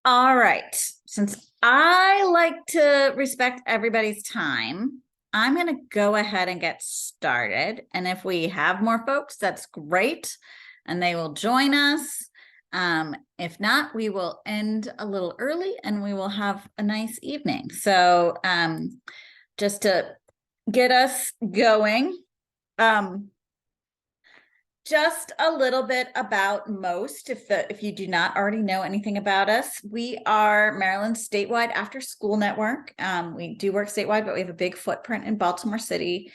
All right. Since I like to respect everybody's time, I'm going to go ahead and get started. And if we have more folks, that's great. And they will join us. If not, we will end a little early and we will have a nice evening. So just to get us going, just a little bit about MOST, if you do not already know anything about us. We are Maryland's statewide after-school network. We do work statewide, but we have a big footprint in Baltimore City.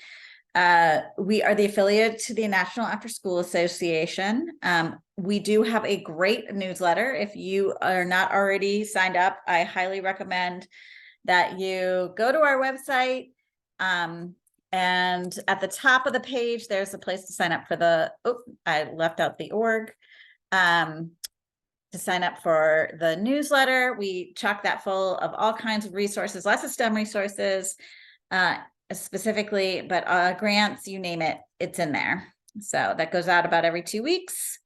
We are the affiliate to the National After School Association. We do have a great newsletter. If you are not already signed up, I highly recommend that you go to our website. And at the top of the page, there's a place to sign up for I left out the org, to sign up for the newsletter. We chock that full of all kinds of resources, lots of STEM resources, specifically, but grants, you name it, it's in there. So that goes out about every 2 weeks.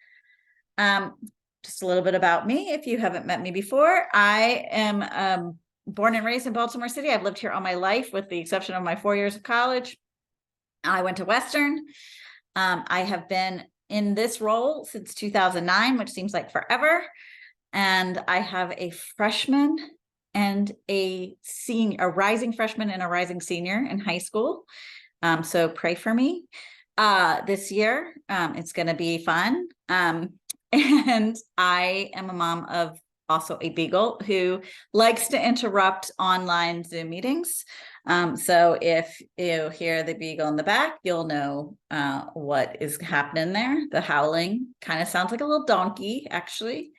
Just a little bit about me. If you haven't met me before, I am born and raised in Baltimore City. I've lived here all my life, with the exception of my 4 years of college. I went to Western. I have been in this role since 2009, which seems like forever. And I have a freshman and a rising freshman and a rising senior in high school. So pray for me this year. It's going to be fun. And I am a mom of also a beagle who likes to interrupt online Zoom meetings. So if you hear the beagle in the back, you'll know what is happening there. The howling kind of sounds like a little donkey, actually.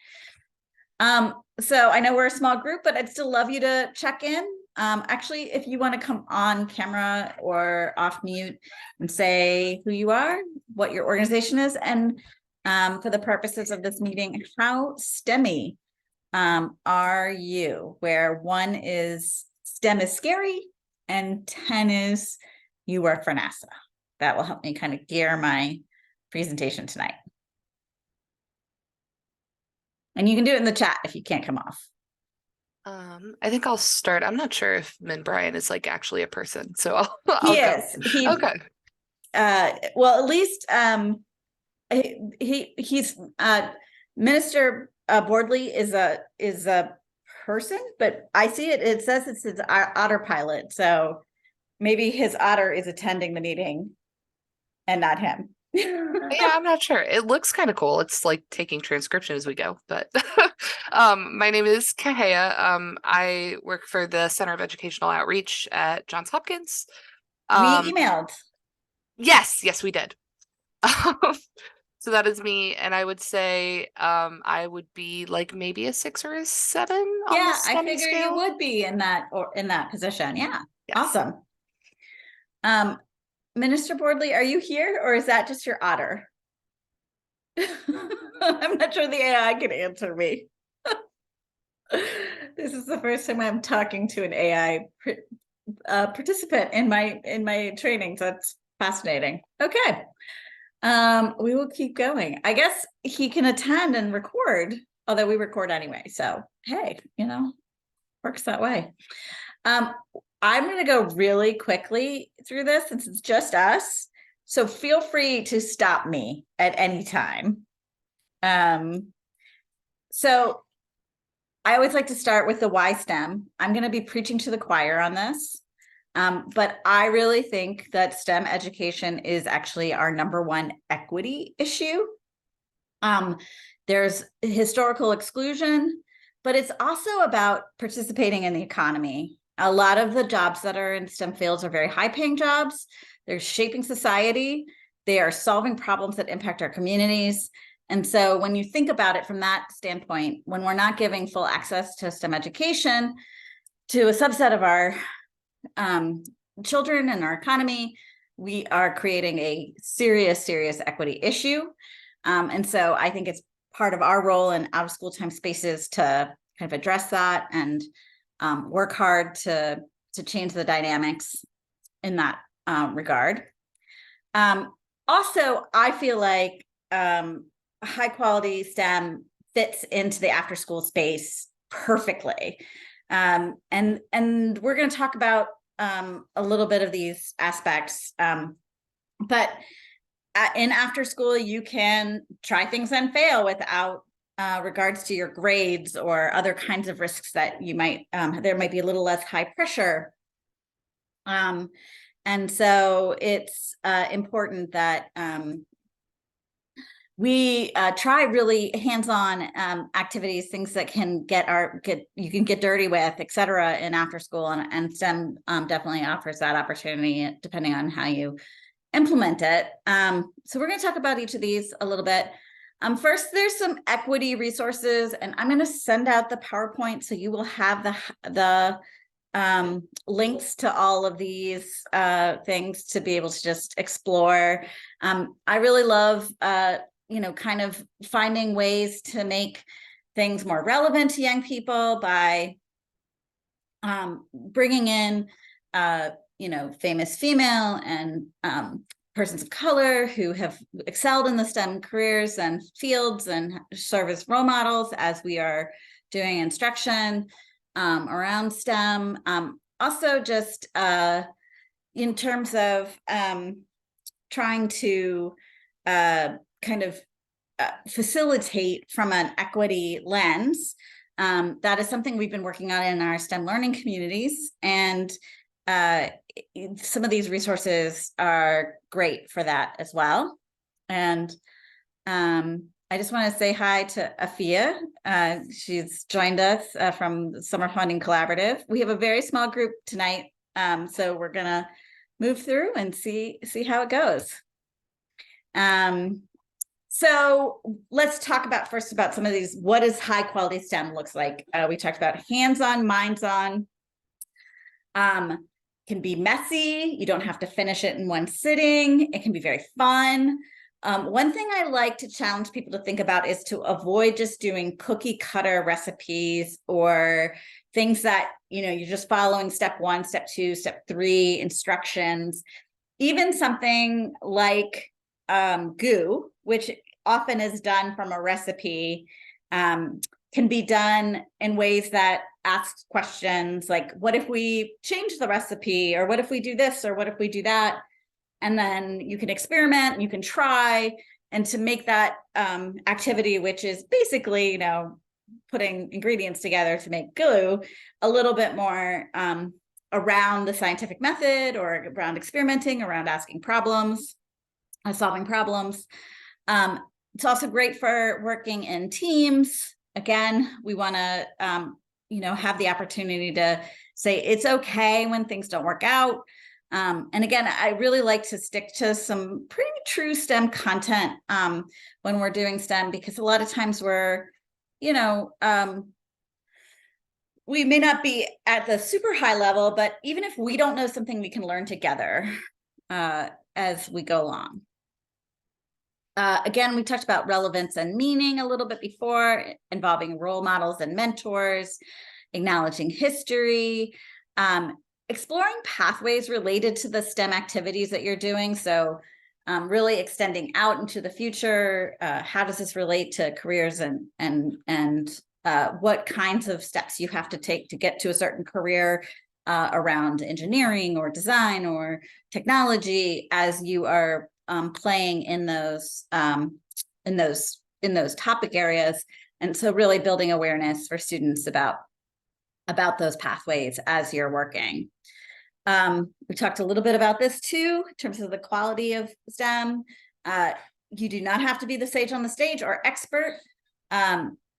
So I know we're a small group, but I'd still love you to check in. Actually, if you want to come on camera or off mute and say who you are, what your organization is, and for the purposes of this meeting, how STEMmy are you? Where 1 is STEM is scary and 10 is you work for NASA. That will help me kind of gear my presentation tonight. And you can do it in the chat if you can't come off. I think I'll start. I'm not sure if Min Brian is like actually a person, so I'll He go. Okay. Well, at least he's Minister Bordley is a person, but I see it says it's his otter pilot, so maybe his otter is attending the meeting and not him. Yeah, I'm not sure. It looks kind of cool. It's like taking transcription as we go, but my name is Kahea. I work for the Center of Educational Outreach at Johns Hopkins. We emailed. Yes, we did. So that is me, and I would say I would be like maybe a 6 or a 7 on the Yeah, I STEM figure scale. you would be in that position. Yeah. Yes. Awesome. Minister Bordley, are you here, or is that just your otter? I'm not sure the AI can answer me. This is the first time I'm talking to an AI participant in my trainings. That's fascinating. Okay. We will keep going. I guess he can attend and record, although we record anyway. So, hey, works that way. I'm going to go really quickly through this since it's just us. So feel free to stop me at any time. So I always like to start with the why STEM. I'm going to be preaching to the choir on this. But I really think that STEM education is actually our #1 equity issue. There's historical exclusion, but it's also about participating in the economy. A lot of the jobs that are in STEM fields are very high-paying jobs. They're shaping society. They are solving problems that impact our communities. And so when you think about it from that standpoint, when we're not giving full access to STEM education to a subset of our children and our economy, we are creating a serious equity issue. And so I think it's part of our role in out of school time spaces to kind of address that and work hard to change the dynamics in that regard. Also, I feel like high quality STEM fits into the after school space perfectly. And we're going to talk about a little bit of these aspects. But in after school, you can try things and fail without regards to your grades or other kinds of risks that you might, there might be a little less high pressure. And so it's important that we try really hands-on activities, things that can you can get dirty with, et cetera, in after school, and STEM definitely offers that opportunity depending on how you implement it. So we're going to talk about each of these a little bit. First, there's some equity resources, and I'm going to send out the PowerPoint so you will have the links to all of these things to be able to just explore. I really love kind of finding ways to make things more relevant to young people by bringing in famous female and persons of color who have excelled in the STEM careers and fields and serve as role models as we are doing instruction around STEM. Also just in terms of trying to kind of facilitate from an equity lens. That is something we've been working on in our STEM learning communities. And some of these resources are great for that as well. And I just want to say hi to Afia. She's joined us from the Summer Funding Collaborative. We have a very small group tonight, so we're gonna move through and see how it goes. So let's talk first about some of these. What does high quality STEM looks like? We talked about hands-on, minds-on. Can be messy. You don't have to finish it in one sitting. It can be very fun. One thing I like to challenge people to think about is to avoid just doing cookie cutter recipes or things that, you're just following step 1, step 2, step 3 instructions. Even something like goo, which often is done from a recipe, can be done in ways that ask questions like, what if we change the recipe, or what if we do this, or what if we do that? And then you can experiment and you can try, and to make that activity, which is basically, putting ingredients together to make glue, a little bit more around the scientific method, or around experimenting, around asking problems, solving problems. It's also great for working in teams. Again, we want to, have the opportunity to say it's okay when things don't work out. And again, I really like to stick to some pretty true STEM content when we're doing STEM, because a lot of times we're, we may not be at the super high level, but even if we don't know something, we can learn together as we go along. Again, we talked about relevance and meaning a little bit before, involving role models and mentors, acknowledging history, exploring pathways related to the STEM activities that you're doing. So really extending out into the future. How does this relate to careers, and what kinds of steps you have to take to get to a certain career around engineering or design or technology as you are playing in those topic areas. And so really building awareness for students about those pathways as you're working. We talked a little bit about this too, in terms of the quality of STEM. You do not have to be the sage on the stage or expert.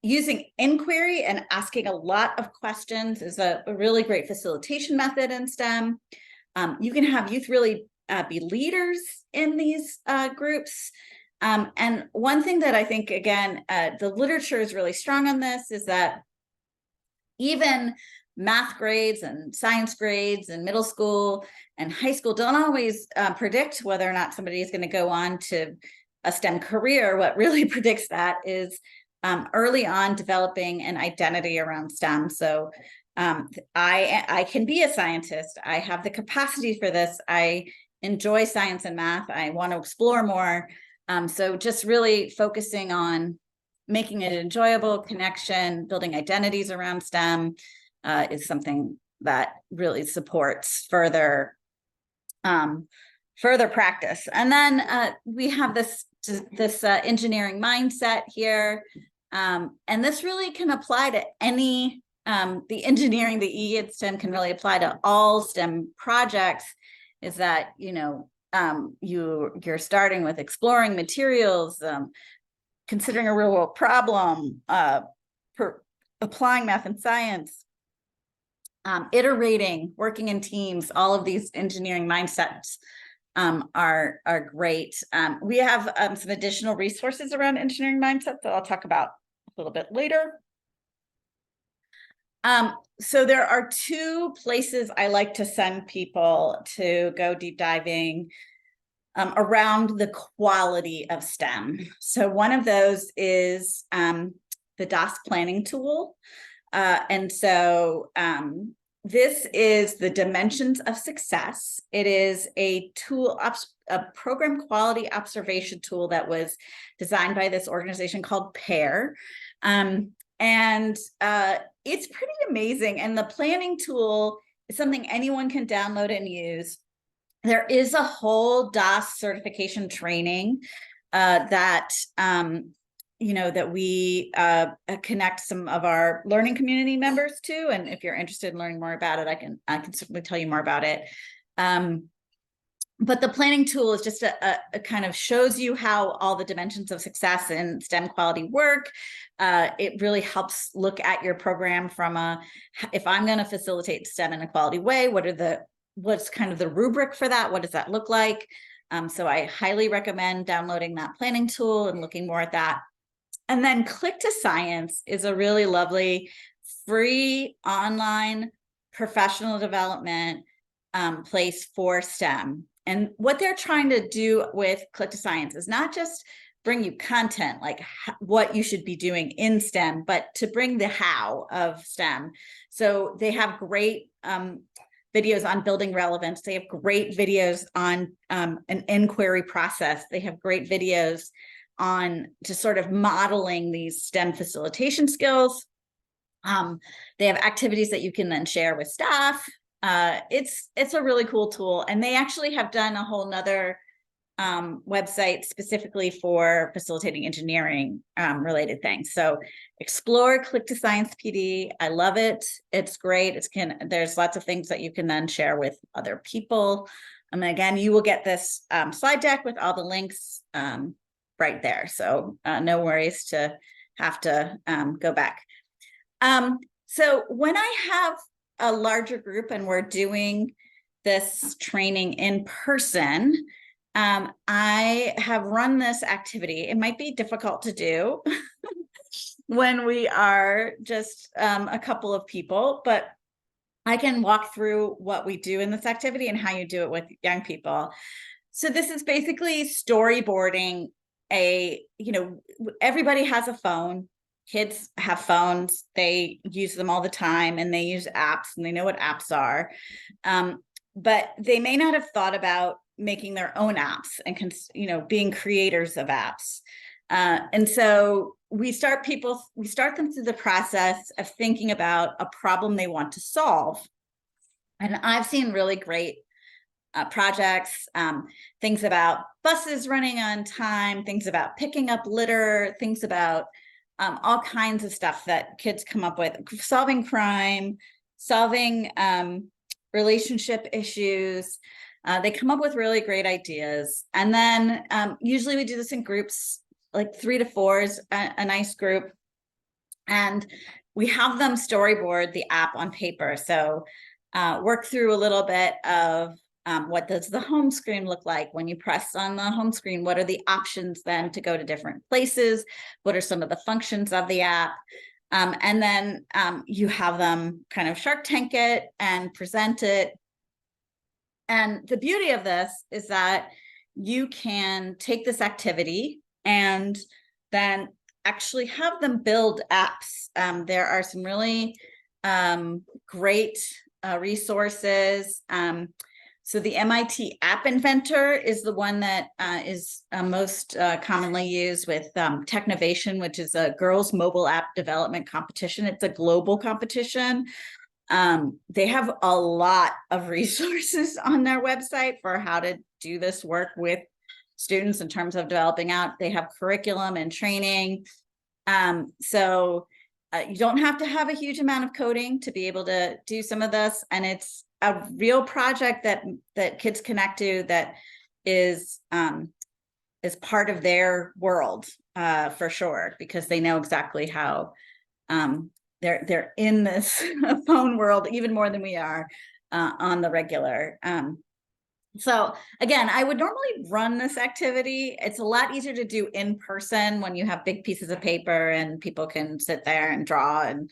Using inquiry and asking a lot of questions is a really great facilitation method in STEM. You can have youth really be leaders in these groups. And one thing that I think, again, the literature is really strong on this, is that even math grades and science grades in middle school and high school don't always predict whether or not somebody is going to go on to a STEM career. What really predicts that is early on developing an identity around STEM. So I can be a scientist. I have the capacity for this. I enjoy science and math. I want to explore more. So just really focusing on making it enjoyable, connection, building identities around STEM is something that really supports further practice. And then we have this engineering mindset here. And this really can apply to any, the engineering, the E in STEM can really apply to all STEM projects, is that, you're starting with exploring materials, considering a real world problem, applying math and science, iterating, working in teams. All of these engineering mindsets are great. We have some additional resources around engineering mindset that I'll talk about a little bit later. So there are two places I like to send people to go deep diving around the quality of STEM. So one of those is the DOS planning tool. And so this is the Dimensions of Success. It is a tool, a program quality observation tool that was designed by this organization called PAIR. And it's pretty amazing. And the planning tool is something anyone can download and use. There is a whole DOS certification training that that we connect some of our learning community members to. And if you're interested in learning more about it, I can certainly tell you more about it. But the planning tool is just a kind of shows you how all the dimensions of success in STEM quality work. It really helps look at your program from if I'm going to facilitate STEM in a quality way, what's kind of the rubric for that? What does that look like? So I highly recommend downloading that planning tool and looking more at that. And then Click to Science is a really lovely, free online professional development place for STEM. And what they're trying to do with Click to Science is not just bring you content, like what you should be doing in STEM, but to bring the how of STEM. So they have great videos on building relevance. They have great videos on an inquiry process. They have great videos on just sort of modeling these STEM facilitation skills. They have activities that you can then share with staff. It's a really cool tool. And they actually have done a whole nother website specifically for facilitating engineering related things. So explore Click to Science PD. I love it. It's great. There's lots of things that you can then share with other people. And again, you will get this slide deck with all the links right there. So no worries to have to go back. So when I have a larger group and we're doing this training in person, I have run this activity. It might be difficult to do when we are just a couple of people, but I can walk through what we do in this activity and how you do it with young people. So this is basically storyboarding everybody has a phone. Kids have phones. They use them all the time, and they use apps, and they know what apps are. But they may not have thought about making their own apps and being creators of apps. And so we start them through the process of thinking about a problem they want to solve. And I've seen really great projects, things about buses running on time, things about picking up litter, things about all kinds of stuff that kids come up with, solving crime, solving relationship issues. They come up with really great ideas. And then usually we do this in groups, like 3 to 4 is a nice group. And we have them storyboard the app on paper. So work through a little bit of what does the home screen look like? When you press on the home screen, what are the options then to go to different places? What are some of the functions of the app? And then you have them kind of Shark Tank it and present it. And the beauty of this is that you can take this activity and then actually have them build apps. There are some really great resources. So the MIT App Inventor is the one that is most commonly used with Technovation, which is a girls' mobile app development competition. It's a global competition. They have a lot of resources on their website for how to do this work with students in terms of developing out. They have curriculum and training. So you don't have to have a huge amount of coding to be able to do some of this. And it's a real project that kids connect to that is part of their world for sure, because they know exactly how they're in this phone world even more than we are on the regular. So again, I would normally run this activity. It's a lot easier to do in person when you have big pieces of paper and people can sit there and draw and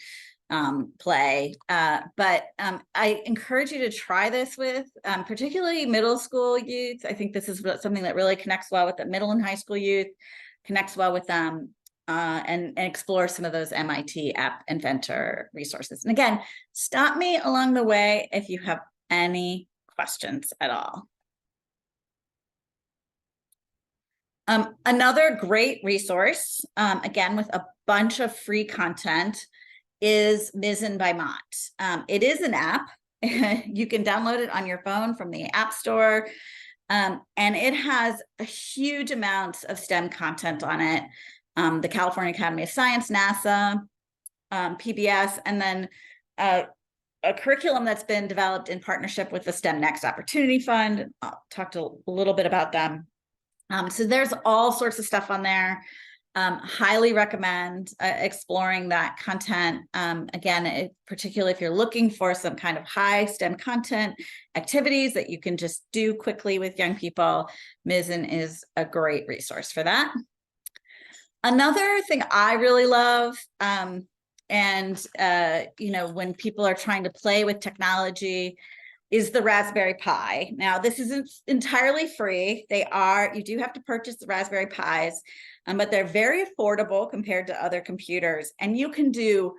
play. But I encourage you to try this with particularly middle school youth. I think this is something that really connects well with the middle and high school youth, connects well with them, and explore some of those MIT App Inventor resources. And again, stop me along the way if you have any questions at all. Another great resource, again, with a bunch of free content, is Mizzen by Mott. It is an app. You can download it on your phone from the App Store. And it has a huge amounts of STEM content on it. The California Academy of Science, NASA, PBS, and then a curriculum that's been developed in partnership with the STEM Next Opportunity Fund. I'll talk a little bit about them. So there's all sorts of stuff on there. Highly recommend exploring that content. Again, particularly if you're looking for some kind of high STEM content activities that you can just do quickly with young people, Mizzen is a great resource for that. Another thing I really love, when people are trying to play with technology, is the Raspberry Pi. Now, this isn't entirely free. You do have to purchase the Raspberry Pis, but they're very affordable compared to other computers. And you can do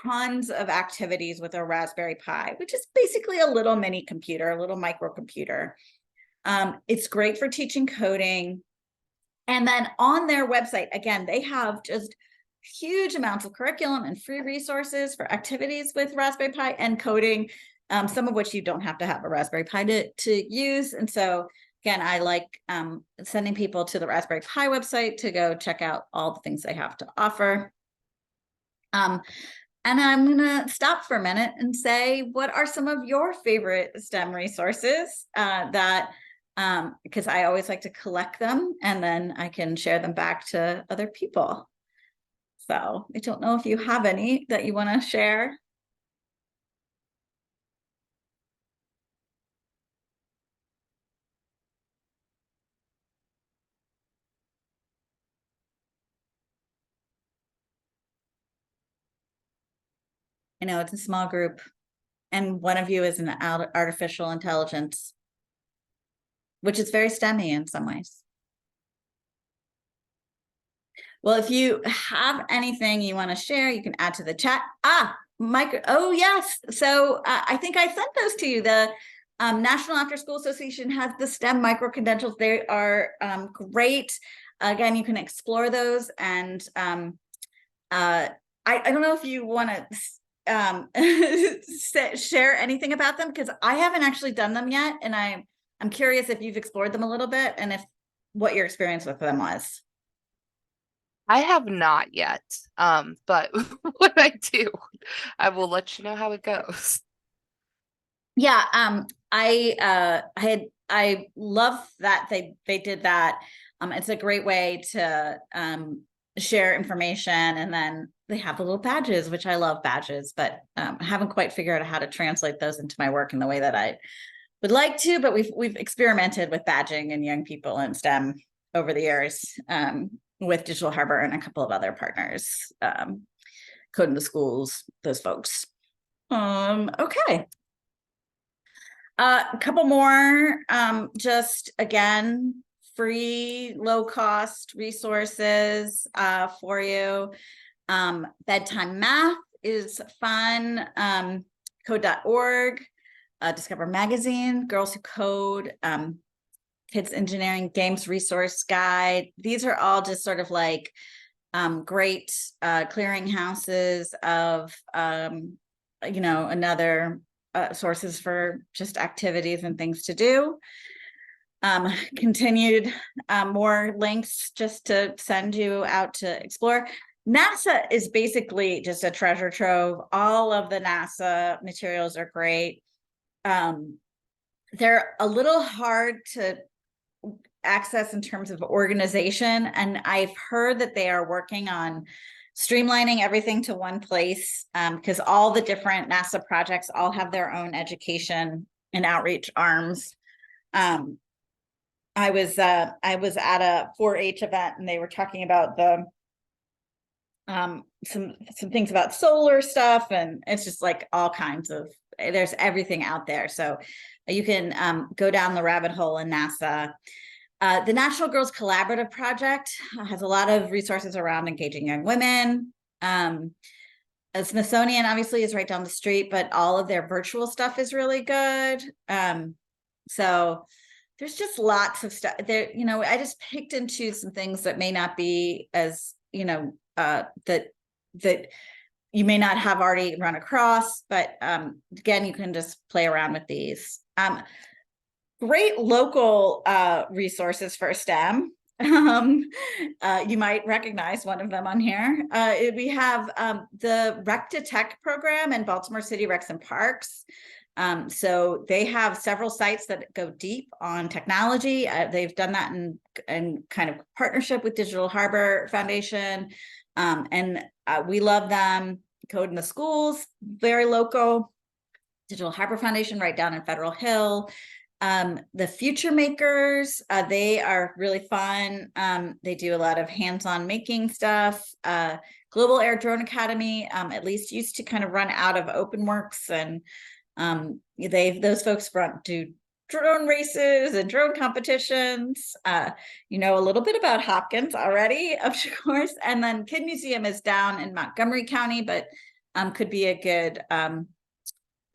tons of activities with a Raspberry Pi, which is basically a little mini computer, a little microcomputer. It's great for teaching coding. And then on their website, again, they have just huge amounts of curriculum and free resources for activities with Raspberry Pi and coding. Some of which you don't have to have a Raspberry Pi to use. And so again, I like sending people to the Raspberry Pi website to go check out all the things they have to offer. And I'm gonna stop for a minute and say, what are some of your favorite STEM resources because I always like to collect them and then I can share them back to other people. So I don't know if you have any that you wanna share. I know it's a small group, and one of you is an artificial intelligence, which is very STEMmy in some ways. Well, if you have anything you want to share, you can add to the chat. Oh yes. So I think I sent those to you. The National After School Association has the STEM micro credentials. They are great. Again, you can explore those, and I don't know if you want to share anything about them, because I haven't actually done them yet, and I'm curious if you've explored them a little bit and what your experience with them was. I have not yet, but when I do, I will let you know how it goes. Yeah, I love that they did that. It's a great way to share information, and then they have the little badges, which I love badges, but I haven't quite figured out how to translate those into my work in the way that I would like to. But we've experimented with badging and young people in STEM over the years with Digital Harbor and a couple of other partners, Code in the Schools, those folks. Okay. A couple more, just again, free, low cost resources for you. Bedtime math is fun. Code.org. Discover Magazine, Girls Who Code, Kids Engineering Games Resource Guide. These are all just sort of like great clearinghouses of, another sources for just activities and things to do. Continued more links just to send you out to explore. NASA is basically just a treasure trove. All of the NASA materials are great. They're a little hard to access in terms of organization, and I've heard that they are working on streamlining everything to one place, because all the different NASA projects all have their own education and outreach arms. I was at a 4-H event, and they were talking about the some things about solar stuff, and it's just like all kinds of, there's everything out there. So you can go down the rabbit hole in NASA. The National Girls Collaborative Project has a lot of resources around engaging young women. Smithsonian obviously is right down the street, but all of their virtual stuff is really good. So there's just lots of stuff there. I just picked and choose some things that may not be as, that you may not have already run across, but again, you can just play around with these. Great local resources for STEM. You might recognize one of them on here. We have the Rec to Tech program in Baltimore City Recs and Parks. So they have several sites that go deep on technology. They've done that in kind of partnership with Digital Harbor Foundation. And we love them. Code in the Schools, very local. Digital Harbor Foundation right down in Federal Hill. The Future Makers, they are really fun. They do a lot of hands-on making stuff. Global Air Drone Academy, at least used to kind of run out of OpenWorks, and those folks do drone races and drone competitions. A little bit about Hopkins already, of course. And then Kid Museum is down in Montgomery County, but could be a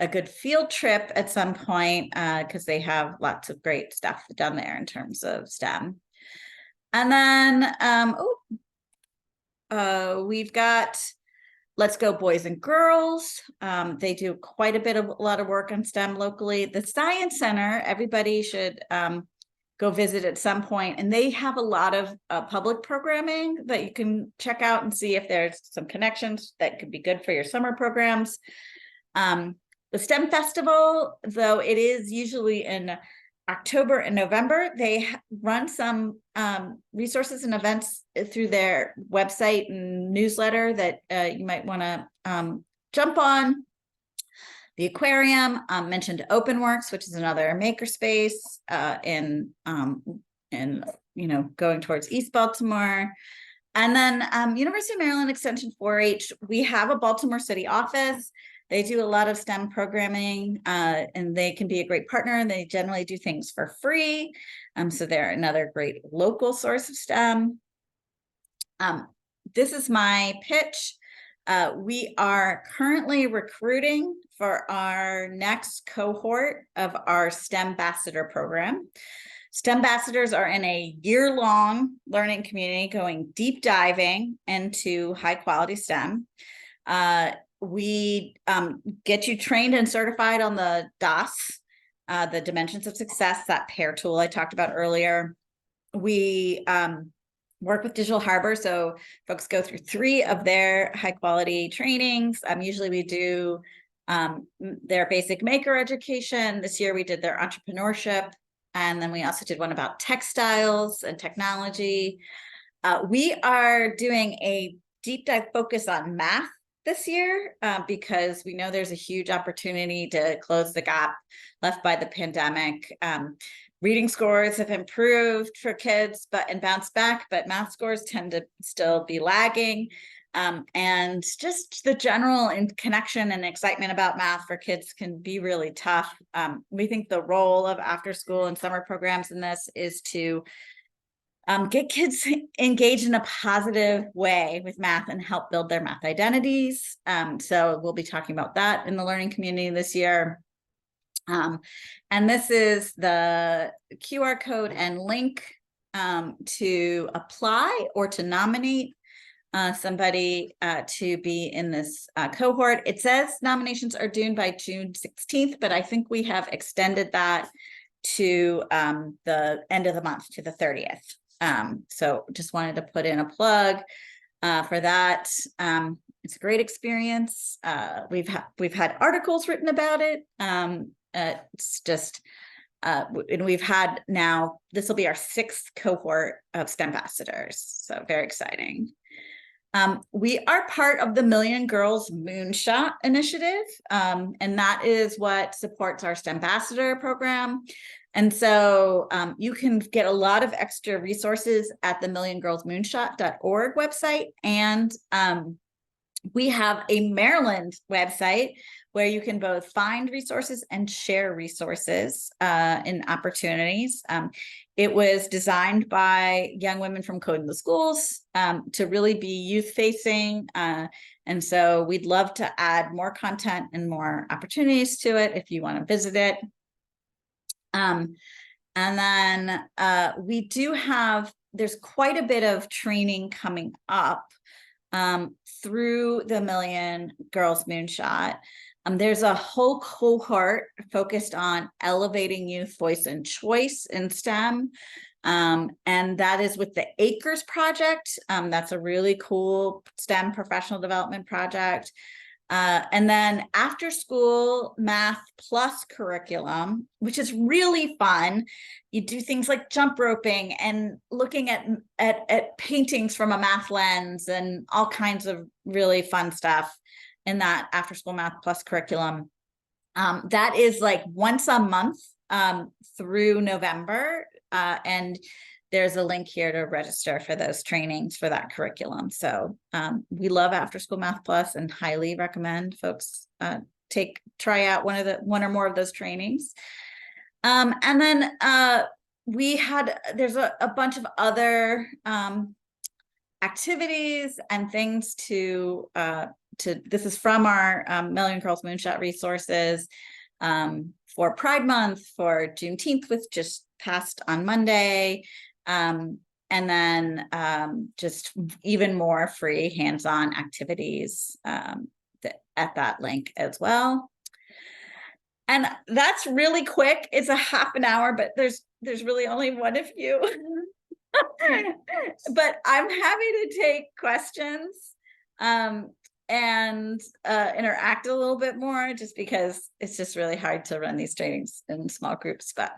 good field trip at some point, because they have lots of great stuff down there in terms of STEM. And then we've got Let's Go Boys and Girls. They do quite a lot of work on STEM locally. The Science Center, everybody should go visit at some point, and they have a lot of public programming that you can check out and see if there's some connections that could be good for your summer programs. The STEM Festival, though it is usually in October and November, they run some resources and events through their website and newsletter that you might want to jump on. The Aquarium, mentioned OpenWorks, which is another makerspace in going towards East Baltimore. And then University of Maryland Extension 4-H, we have a Baltimore City office. They do a lot of STEM programming, and they can be a great partner, and they generally do things for free. So they're another great local source of STEM. This is my pitch. We are currently recruiting for our next cohort of our STEM Ambassador program. STEM Ambassadors are in a year-long learning community going deep diving into high quality STEM. We get you trained and certified on the DOS, the Dimensions of Success, that pair tool I talked about earlier. We work with Digital Harbor, so folks go through 3 of their high quality trainings. Usually we do their basic maker education. This year we did their entrepreneurship, and then we also did one about textiles and technology. We are doing a deep dive focus on math this year, because we know there's a huge opportunity to close the gap left by the pandemic. Reading scores have improved for kids and bounced back, but math scores tend to still be lagging. And just the general connection and excitement about math for kids can be really tough. We think the role of after school and summer programs in this is to get kids engaged in a positive way with math and help build their math identities. So we'll be talking about that in the learning community this year. And this is the QR code and link to apply or to nominate somebody to be in this cohort. It says nominations are due by June 16th, but I think we have extended that to the end of the month, to the 30th. So just wanted to put in a plug for that. It's a great experience. We've had articles written about it. It's just, and we've had now, this will be our 6th cohort of STEM ambassadors. So very exciting. We are part of the Million Girls Moonshot Initiative, and that is what supports our STEM ambassador program. And so you can get a lot of extra resources at the milliongirlsmoonshot.org website. And we have a Maryland website where you can both find resources and share resources and opportunities. It was designed by young women from Code in the Schools to really be youth-facing. And so we'd love to add more content and more opportunities to it if you want to visit it. And then we do have, there's quite a bit of training coming up through the Million Girls Moonshot. There's a whole cohort focused on elevating youth voice and choice in STEM. And that is with the Acres Project. That's a really cool STEM professional development project. And then after school math plus curriculum, which is really fun. You do things like jump roping and looking at paintings from a math lens and all kinds of really fun stuff in that after school math plus curriculum. That is like once a month through November. And there's a link here to register for those trainings for that curriculum. So we love After School Math Plus and highly recommend folks try out one or more of those trainings. And then there's a bunch of other activities and things this is from our Million Girls Moonshot resources for Pride Month, for Juneteenth, which just passed on Monday. And then just even more free hands-on activities at that link as well. And that's really quick. It's a half an hour, but there's really only one of you. But I'm happy to take questions and interact a little bit more, just because it's just really hard to run these trainings in small groups. But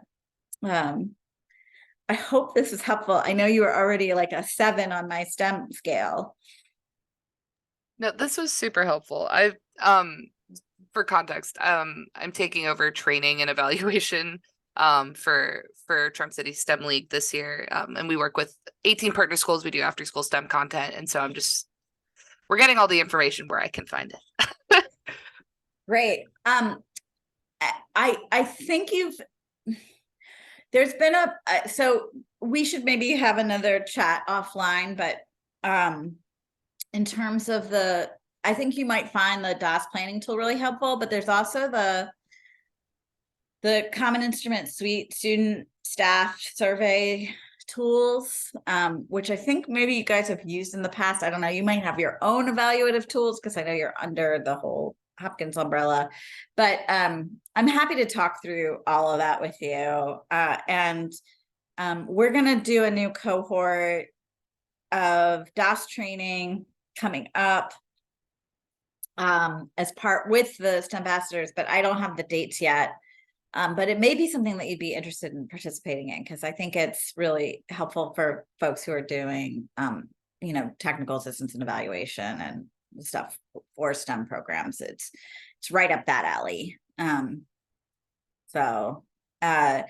I hope this is helpful. I know you were already like a 7 on my STEM scale. No, this was super helpful. For context, I'm taking over training and evaluation for Trump City STEM League this year. And we work with 18 partner schools. We do after school STEM content. And so we're getting all the information where I can find it. Great. I think there's been so we should maybe have another chat offline, but in terms of I think you might find the DOS planning tool really helpful, but there's also the Common Instrument Suite student staff survey tools, which I think maybe you guys have used in the past. I don't know, you might have your own evaluative tools because I know you're under the whole Hopkins umbrella, but I'm happy to talk through all of that with you. And we're going to do a new cohort of DOS training coming up as part with the STEM ambassadors, but I don't have the dates yet. But it may be something that you'd be interested in participating in, because I think it's really helpful for folks who are doing, technical assistance and evaluation and stuff for STEM programs. It's right up that alley. And I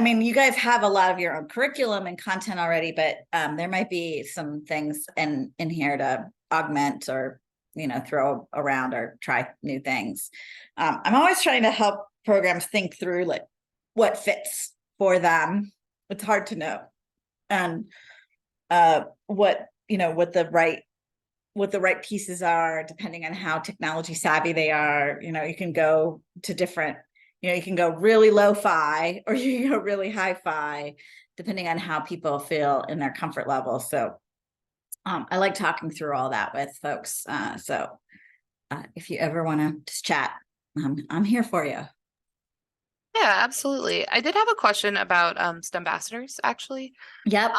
mean, you guys have a lot of your own curriculum and content already, but there might be some things in here to augment or, throw around or try new things. I'm always trying to help programs think through like what fits for them. It's hard to know. And what the right pieces are, depending on how technology savvy they are. You can go to different You can go really low-fi or you can go really high-fi, depending on how people feel in their comfort level. So I like talking through all that with folks. If you ever want to just chat, I'm here for you. Yeah, absolutely. I did have a question about STEM ambassadors, actually. Yep.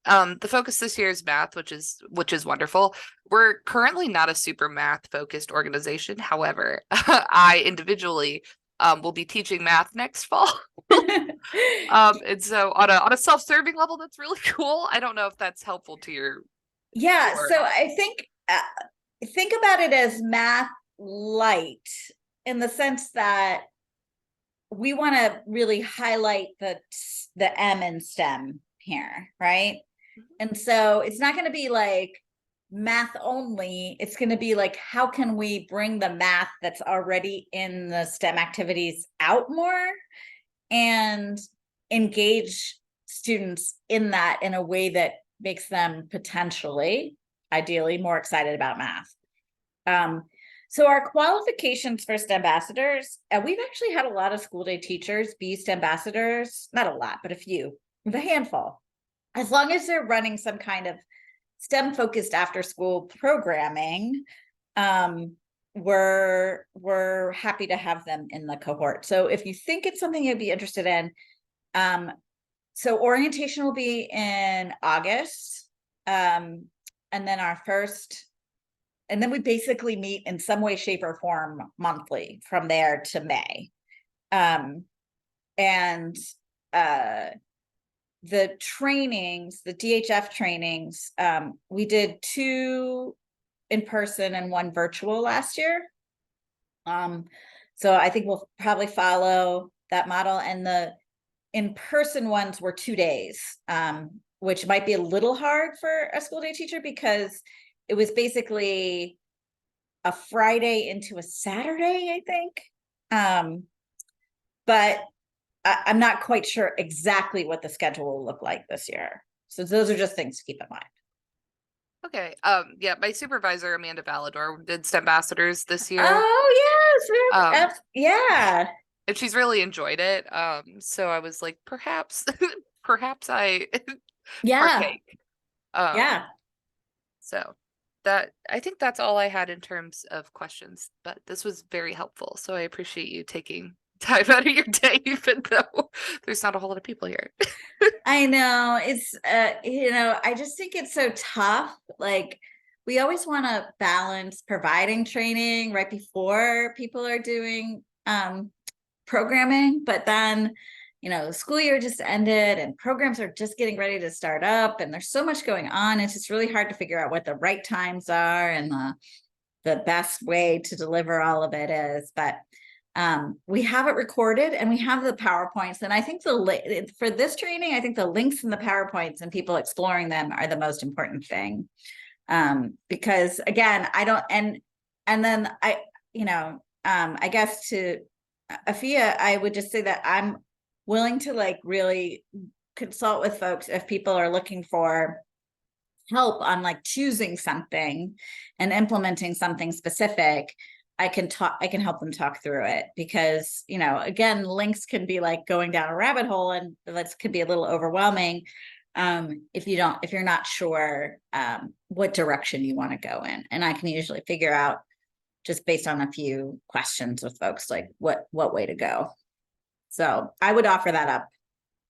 The focus this year is math, which is wonderful. We're currently not a super math focused organization. However, I individually will be teaching math next fall. And so on a self-serving level, that's really cool. I don't know if that's helpful to Yeah, your so I think about it as math light in the sense that we want to really highlight the M in STEM here, right? And so it's not going to be like math only. It's going to be like, how can we bring the math that's already in the STEM activities out more and engage students in that in a way that makes them potentially, ideally, more excited about math. So our qualifications for STEM ambassadors, we've actually had a lot of school day teachers be STEM ambassadors, not a lot, but a few, with a handful. As long as they're running some kind of STEM focused after school programming, we're happy to have them in the cohort. So if you think it's something you'd be interested in, so orientation will be in August. And then and then we basically meet in some way, shape, or form monthly from there to May. And the trainings, the DHF trainings, we did 2 in person and 1 virtual last year. So I think we'll probably follow that model, and the in-person ones were 2 days, which might be a little hard for a school day teacher because it was basically a Friday into a Saturday, I think. But I'm not quite sure exactly what the schedule will look like this year. So those are just things to keep in mind. Okay. Yeah, my supervisor, Amanda Valador, did STEM ambassadors this year. Oh Um, yes, yeah, and she's really enjoyed it. So I was like, perhaps, perhaps I yeah, partake. Um, yeah. so that I think that's all I had in terms of questions, but this was very helpful. So I appreciate you taking time out of your day, even though there's not a whole lot of people here. I know it's I just think it's so tough. Like we always want to balance providing training right before people are doing programming, but then the school year just ended and programs are just getting ready to start up and there's so much going on. It's just really hard to figure out what the right times are and the best way to deliver all of it is. But we have it recorded and we have the PowerPoints. And I think for this training, I think the links in the PowerPoints and people exploring them are the most important thing. Because again, I don't, and then I guess to Afia, I would just say that I'm willing to like really consult with folks if people are looking for help on like choosing something and implementing something specific. I can help them talk through it because, again, links can be like going down a rabbit hole and that could be a little overwhelming. If you're not sure what direction you want to go in. And I can usually figure out just based on a few questions with folks, like what way to go. So I would offer that up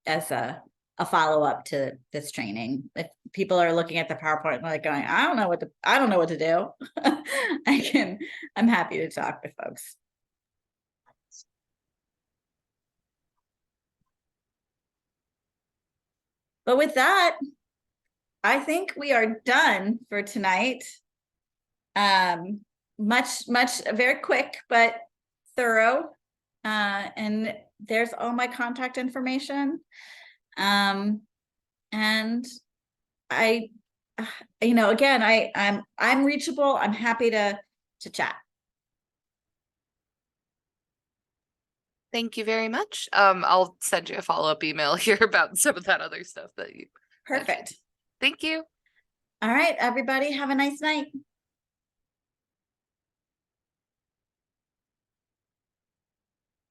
as a follow-up to this training. If people are looking at the PowerPoint and like going, I don't know what to do. I'm happy to talk with folks. But with that, I think we are done for tonight. Very quick, but thorough. And there's all my contact information. And I, again, I'm reachable. I'm happy to chat. Thank you very much. I'll send you a follow-up email here about some of that other stuff that you mentioned. Perfect. Thank you. All right, everybody, have a nice night.